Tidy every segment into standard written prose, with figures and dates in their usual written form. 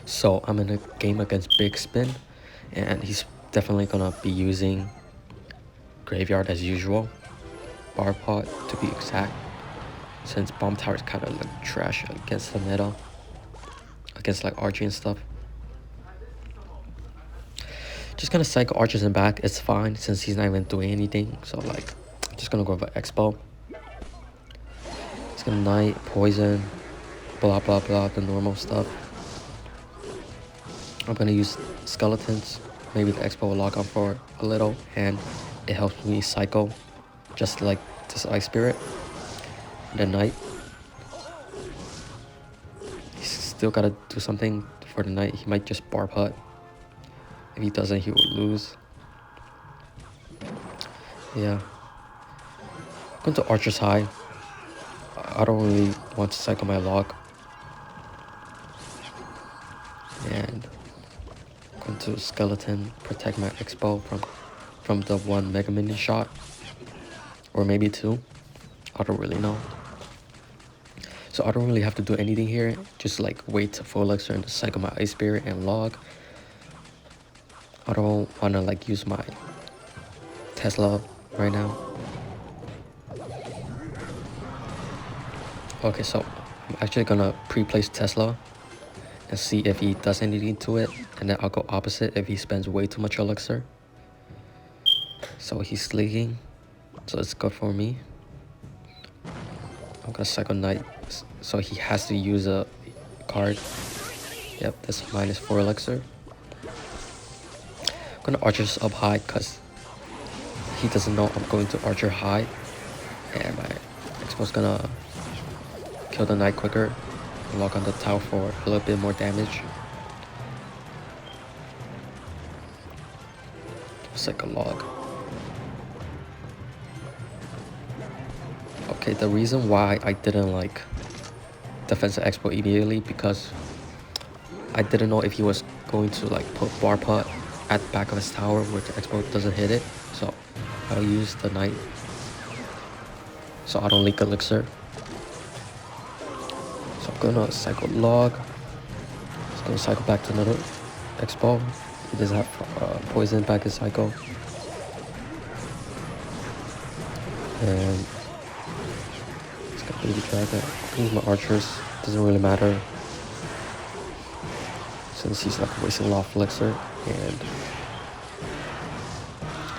So I'm in a game against Big Spin, and he's definitely gonna be using Graveyard as usual. Bar Pot to be exact, since Bomb Tower is kind of like trash against the meta, against like Archie and stuff. Just gonna cycle Archers and back, it's fine since he's not even doing anything. So like, just gonna go for Expo. He's gonna Knight, Poison, blah blah blah, the normal stuff. I'm gonna use Skeletons. Maybe the Expo will lock on for a little, and it helps me cycle, just like this Ice Spirit. And the Knight. He's still gotta do something for the Knight. He might just Bar Putt. If he doesn't, he will lose. Yeah. Going to Archer's High. I don't really want to cycle my log. And going to Skeleton, protect my Expo from the one Mega Minion shot. Or maybe two. I don't really know. So I don't really have to do anything here. Just like wait to full elixir and cycle my Ice Spirit and log. I don't wanna like use my Tesla right now. Okay, so I'm actually gonna pre-place Tesla and see if he does anything to it, and then I'll go opposite if he spends way too much elixir. So he's sleeking, so it's good for me. I'm gonna cycle Knight, so he has to use a card. Yep, that's -4 elixir. I'm gonna Archers up high because he doesn't know I'm going to Archer high, and my Expo's gonna kill the Knight quicker and lock on the tower for a little bit more damage. It's like a log. Okay, the reason why I didn't like defensive Expo immediately because I didn't know if he was going to like put Bar Putt at the back of his tower where the Expo doesn't hit it. So I'll use the Knight so I don't leak elixir. So I'm gonna cycle log. Just gonna cycle back to another Expo. He doesn't have poison back in cycle. And it's got baby dragon. Use my archers. Doesn't really matter since he's like wasting a lot of elixir, and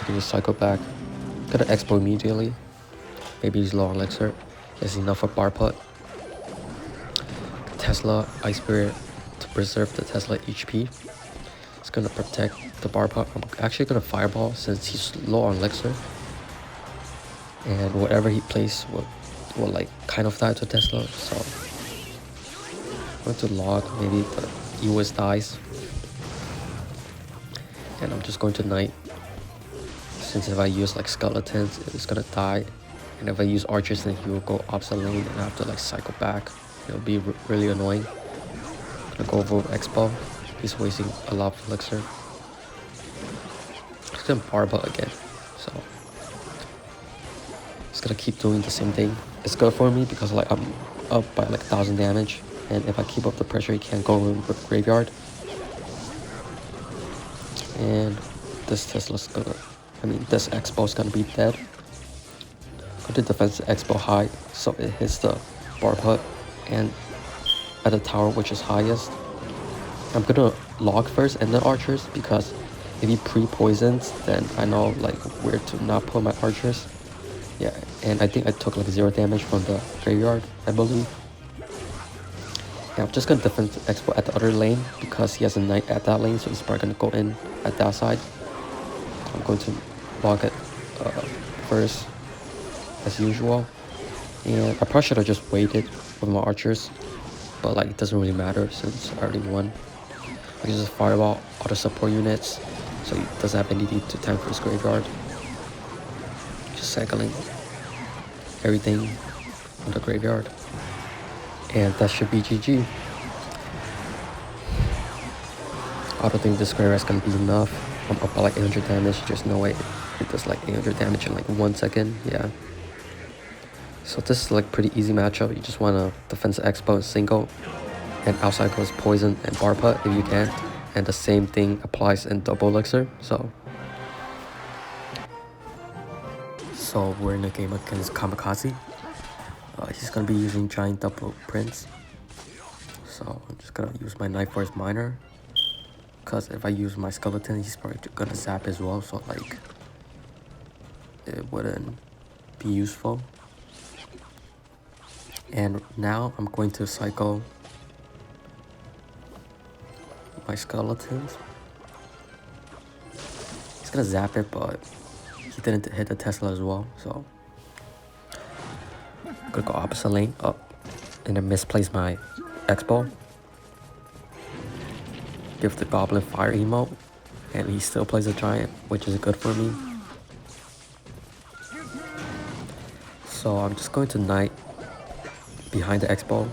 I can just cycle back. Gonna Expo immediately. Maybe he's low on elixir. He has enough for Bar Putt. Tesla Ice Spirit to preserve the Tesla HP. It's gonna protect the Bar Putt. I'm actually gonna Fireball since he's low on elixir. And whatever he plays will like kind of die to Tesla. So I'm going to log, maybe the EOS dies. And I'm just going to Knight. Since if I use like Skeletons, it's gonna die. And if I use Archers, then he will go opposite lane and I have to like cycle back. It'll be really annoying. I'm gonna go over Expo. He's wasting a lot of elixir. He's gonna Bar Putt again. So he's gonna keep doing the same thing. It's good for me because like I'm up by like 1000 damage. And if I keep up the pressure, he can't go in with Graveyard. And this Tesla's gonna, this Expo's gonna be dead. Go to defense Expo high, so it hits the Bar Putt and at the tower which is highest. I'm gonna log first and then archers because if he pre-poisons, then I know like where to not put my archers. Yeah, and I think I took like 0 damage from the Graveyard, I believe. Yeah, I'm just gonna defend Expo at the other lane because he has a Knight at that lane, so he's probably gonna go in at that side. I'm going to log it first as usual. And I probably should have just waited with my archers, but like it doesn't really matter since I already won. I can just Fireball all the support units, so he doesn't have anything to tank for his Graveyard. Just cycling everything on the Graveyard. And that should be GG. I don't think this Graveyard is gonna be enough. I'm up by like 800 damage, there's no way it does like 800 damage in like 1 second, yeah. So this is like pretty easy matchup. You just wanna defense Expo and single. And outside goes poison and bar putt if you can. And the same thing applies in double elixir. So we're in a game against Kamikaze. He's gonna be using Giant Double Prince. So I'm just gonna use my knife for his miner. Cause if I use my skeleton, he's probably gonna zap as well. So like, it wouldn't be useful. And now I'm going to cycle my skeletons. He's gonna zap it, but he didn't hit the Tesla as well. So I'm gonna go opposite lane up and then misplace my X-Bow. Give the Goblin Fire emote, and he still plays a Giant, which is good for me. So I'm just going to Knight behind the X-Bow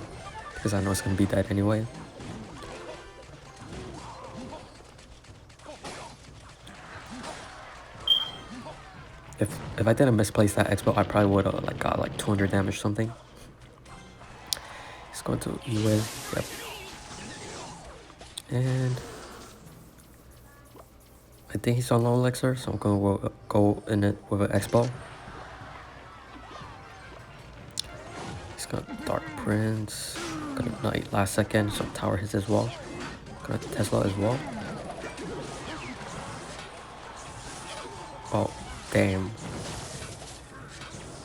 because I know it's gonna be dead anyway. If I didn't misplace that X-Bow, I probably would have got like 200 damage or something. He's going to E-Wiz, yep. And I think he's on low elixir, so I'm gonna go in it with an X-Bow. He's got Dark Prince, gonna Knight last second, so tower hits as well. Gonna Tesla as well. Oh, damn.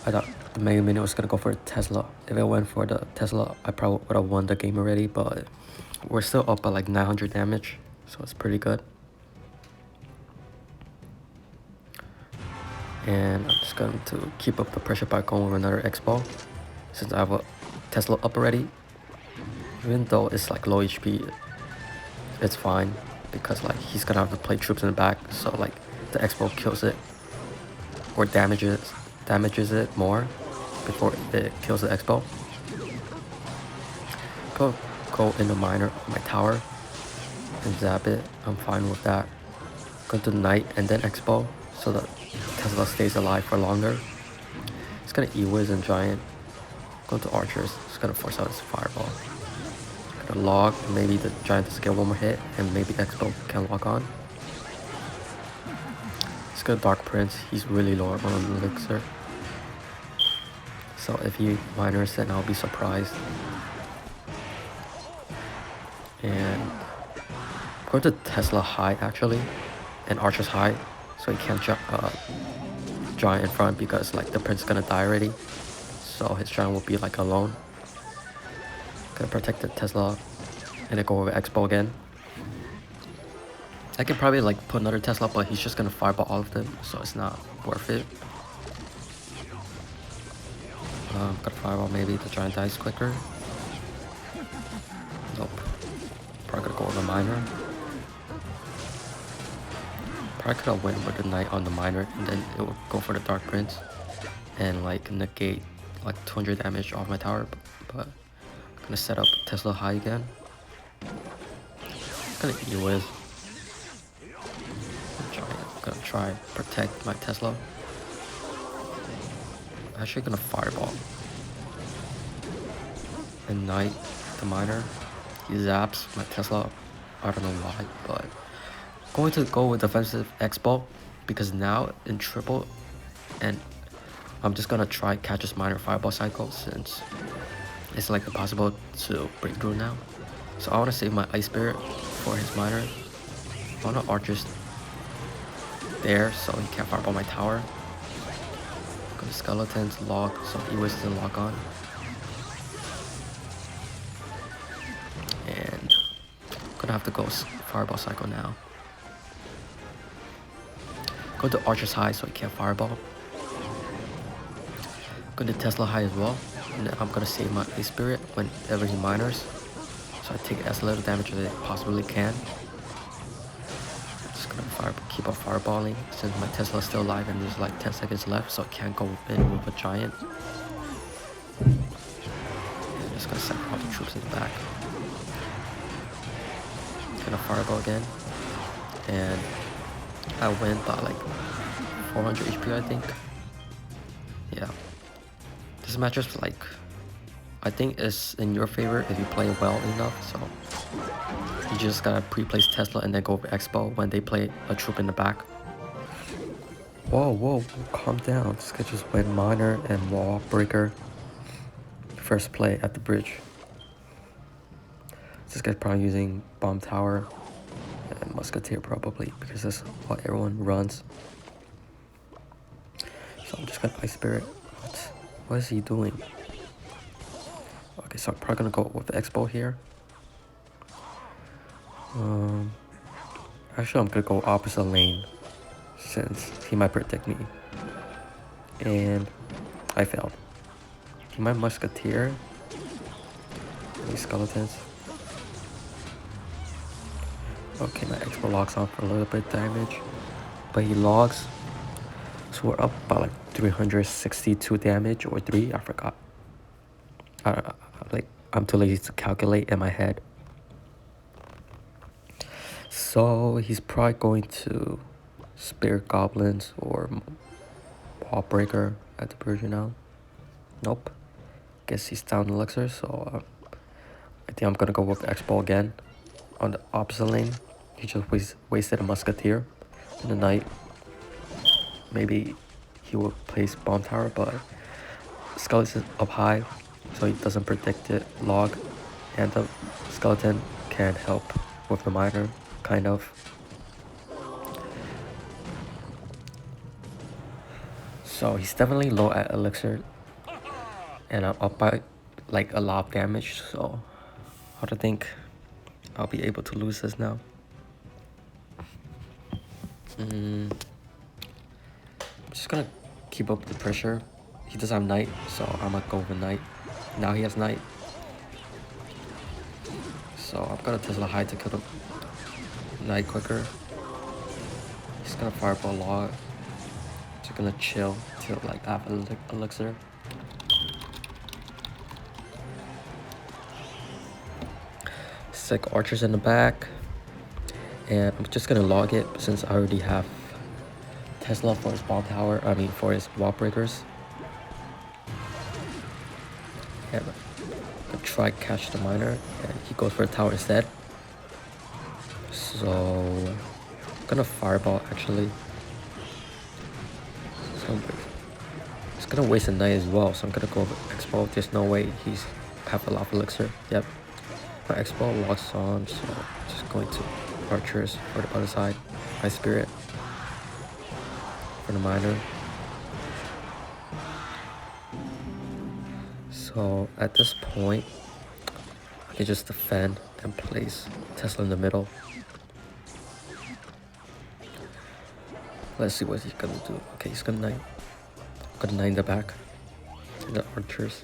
I thought the Mega Minion was gonna go for a Tesla. If it went for the Tesla, I probably would have won the game already, but we're still up by like 900 damage, so it's pretty good. And I'm just going to keep up the pressure by going with another X-Bow, since I have a Tesla up already. Even though it's like low HP, it's fine, because like he's gonna have to play troops in the back, so like the X-Bow kills it or damages it more before it kills the X-Bow. Go in the miner on my tower and zap it. I'm fine with that. Go to Knight and then X-Bow so that Tesla stays alive for longer. It's gonna E-Wiz and Giant. Go to Archers. It's gonna force out his Fireball. Gonna log. Maybe the Giant doesn't get one more hit, and maybe X-Bow can log on. It's gonna Dark Prince. He's really low on elixir. So if he miners, then I'll be surprised. And I'm going to Tesla high actually, and Archer's high, so he can't Giant in front because like the Prince is gonna die already. So his Giant will be like alone. Gonna protect the Tesla and then go over X-Bow again. I could probably like put another Tesla, but he's just gonna fireball all of them, so it's not worth it. Gonna fireball, maybe the Giant dies quicker. Nope. Probably gonna go with a miner. Probably could have went with the Knight on the miner, and then it would go for the Dark Prince and like negate like 200 damage off my tower. But I'm gonna set up Tesla high again. Gonna E-Wiz. Gonna try protect my Tesla. Actually gonna fireball. And Knight the miner. He zaps my Tesla. I don't know why, but going to go with defensive X-Bow because now in triple, and I'm just gonna try catch his miner fireball cycle since it's like impossible to break through now. So I wanna save my Ice Spirit for his miner. I wanna Archers there so he can't fireball my tower. Go to Skeletons, log, so E-Wiz doesn't log on. And I'm gonna have to go fireball cycle now. Go to Archer's high so he can't fireball. Go to Tesla high as well. And then I'm gonna save my Ice Spirit whenever he miners. So I take as little damage as I possibly can. Just gonna keep on fireballing since my Tesla is still alive and there's like 10 seconds left, so I can't go in with a Giant. And I'm just gonna send all the troops in the back. Gonna fireball again. And I win by like 400 HP, I think. Yeah. This match is like, I think it's in your favor if you play well enough, so you just gotta pre-place Tesla and then go over Expo when they play a troop in the back. Whoa, calm down. This guy just went Miner and Wall Breaker. First play at the bridge. This guy's probably using Bomb Tower and Musketeer probably, because that's what everyone runs. So I'm just gonna Ice Spirit. What is he doing? Okay, so I'm probably gonna go with Expo here. Actually, I'm gonna go opposite lane since he might protect me. And I failed. He might Musketeer. These skeletons. Okay, my Expo locks on for a little bit damage, but he logs. So we're up by like 362 damage or 3, I forgot. I'm too lazy to calculate in my head. So he's probably going to Spirit Goblins or Wall Breaker at the bridge now. Nope. Guess he's down Elixir, so I think I'm gonna go with Expo again on the opposite lane. He just wasted a Musketeer in the night. Maybe he will place Bomb Tower, but Skeleton up high, so he doesn't predict it log, and the Skeleton can help with the Miner, kind of. So he's definitely low at Elixir, and I'm up by like a lot of damage, so I don't think I'll be able to lose this now. I'm just gonna keep up the pressure. He does have Knight, so I'm gonna go with Knight. Now he has Knight. So I'm gonna Tesla high to kill the Knight quicker. He's gonna Fireball log. Just gonna chill till like I have Elixir. Sick archers in the back. And I'm just gonna log it since I already have Tesla for his Bomb Tower, for his Wall Breakers. And I'm gonna try catch the Miner, and he goes for a tower instead. So I'm gonna Fireball actually. So he's gonna waste a Knight as well, so I'm gonna go with Expo. There's no way he's have a lot of Elixir. Yep. My Expo locks on, so just going to Archers for the other side. High Spirit for the Miner. So at this point, I can just defend and place Tesla in the middle. Let's see what he's gonna do. Okay, he's gonna Knight. Got a Knight in the back. And the Archers.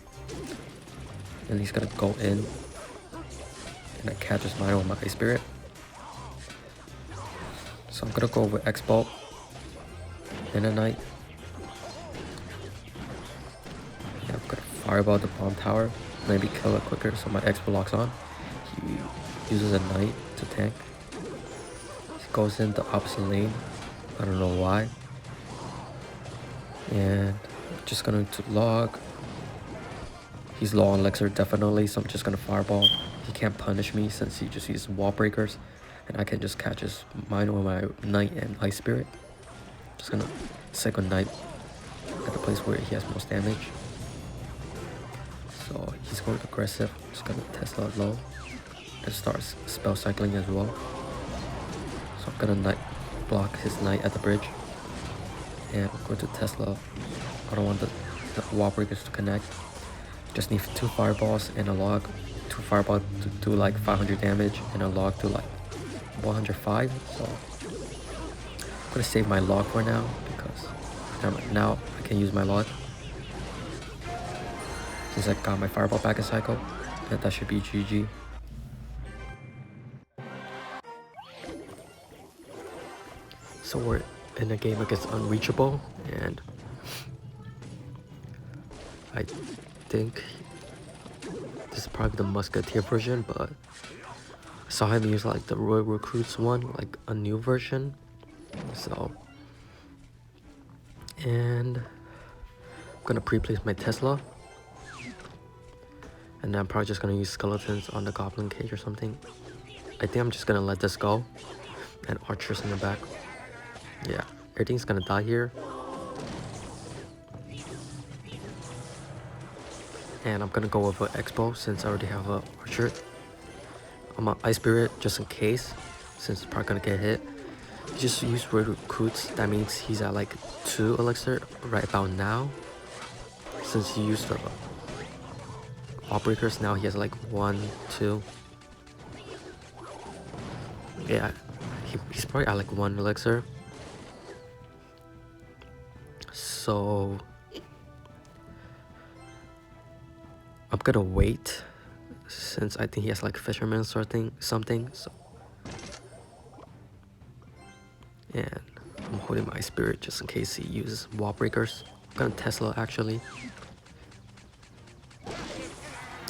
And he's gonna go in. And I catch his Miner with my High Spirit. So I'm gonna go with X-Bolt and a Knight. Yeah, I'm gonna Fireball the Bomb Tower. Maybe kill it quicker so my X-Bolt locks on. He uses a Knight to tank. He goes in the opposite lane. I don't know why. And I'm just gonna log. He's low on Elixir definitely, so I'm just gonna Fireball. He can't punish me since he just uses Wall Breakers. And I can just catch his Miner with my Knight and Ice Spirit. Just gonna second Knight at the place where he has most damage. So he's going aggressive. Just gonna Tesla low and start spell cycling as well. So I'm gonna Knight block his Knight at the bridge. And I'm going to Tesla. I don't want the Wall Breakers to connect. Just need 2 Fireballs and a log. 2 Fireballs to do like 500 damage and a log to like 105. So I'm gonna save my log for now because now I can use my log since I got my Fireball back in cycle, and that should be GG. So we're in a game against Unreachable, and I think this is probably the Musketeer version, but I saw him use like the Royal Recruits one, like a new version. So, and I'm gonna pre-place my Tesla, And then I'm probably just gonna use skeletons on the goblin cage or something. I think I'm just gonna let this go. And archers in the back. Yeah, everything's gonna die here. And I'm gonna go with an Expo since I already have a archer. I'm an Ice Spirit just in case, since it's probably gonna get hit. He just used recruits, that means he's at like 2 elixir right about now. Since he used the Lawbreakers, now he has like 1, 2. Yeah, he's probably at like 1 elixir. So I'm gonna wait since I think he has like fisherman something. So, and I'm holding my spirit just in case he uses wall breakers. I'm gonna Tesla actually.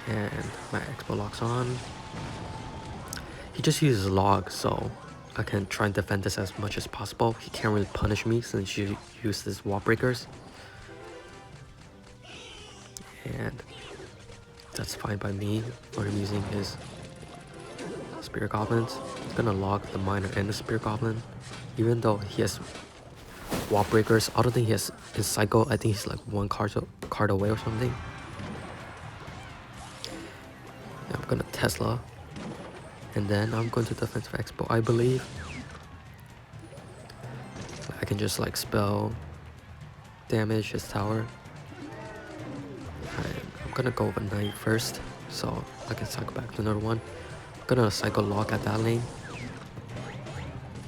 And my Expo locks on. He just uses log, so I can try and defend this as much as possible. He can't really punish me since you use his wall breakers. And that's fine by me for him using his Spirit Goblins. He's gonna log the Miner and the Spirit Goblin. Even though he has wall breakers, I don't think he has his cycle. I think he's like 1 card away or something. Yeah, I'm gonna Tesla. And then I'm going to defensive Expo, I believe. I can just like spell damage his tower. I'm gonna go with a knight first, so I can cycle back to another one. I'm gonna cycle log at that lane,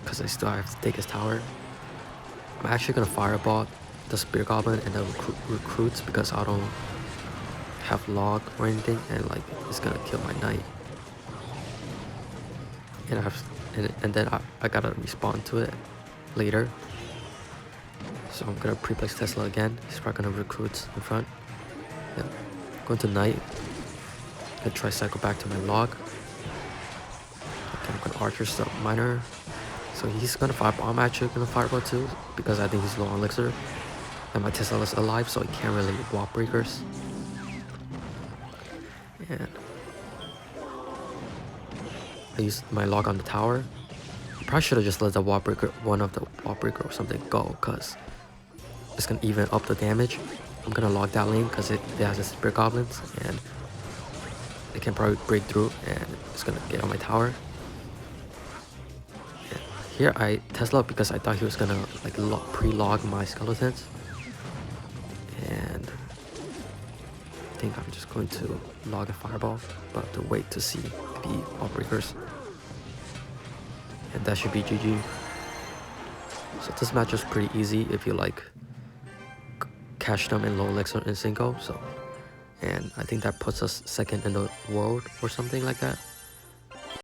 because I still have to take his tower. I'm actually gonna fireball the Spear Goblin and the recruits because I don't have log or anything, and like it's gonna kill my knight. And then I gotta respond to it later. So I'm gonna pre-place Tesla again. He's probably gonna recruit in front. Yeah. Going to knight. Gonna try cycle back to my log. Okay, I'm gonna archer the miner. So he's gonna fireball. I'm actually gonna fireball too because I think he's low on elixir. And my Tesla is alive, so he can't really wall breakers. And I used my log on the tower. I probably should have just let the wall breaker, one of the wall breaker or something go, because it's gonna even up the damage. I'm gonna log that lane because it has the Spirit Goblins and it can probably break through and it's gonna get on my tower. And here I Tesla because I thought he was gonna like pre-log my skeletons. And I think I'm just going to log a fireball, but to wait to see the wall breakers. And that should be GG. So this match is pretty easy if you like catch them in low elixir in single. So, and I think that puts us second in the world or something like that.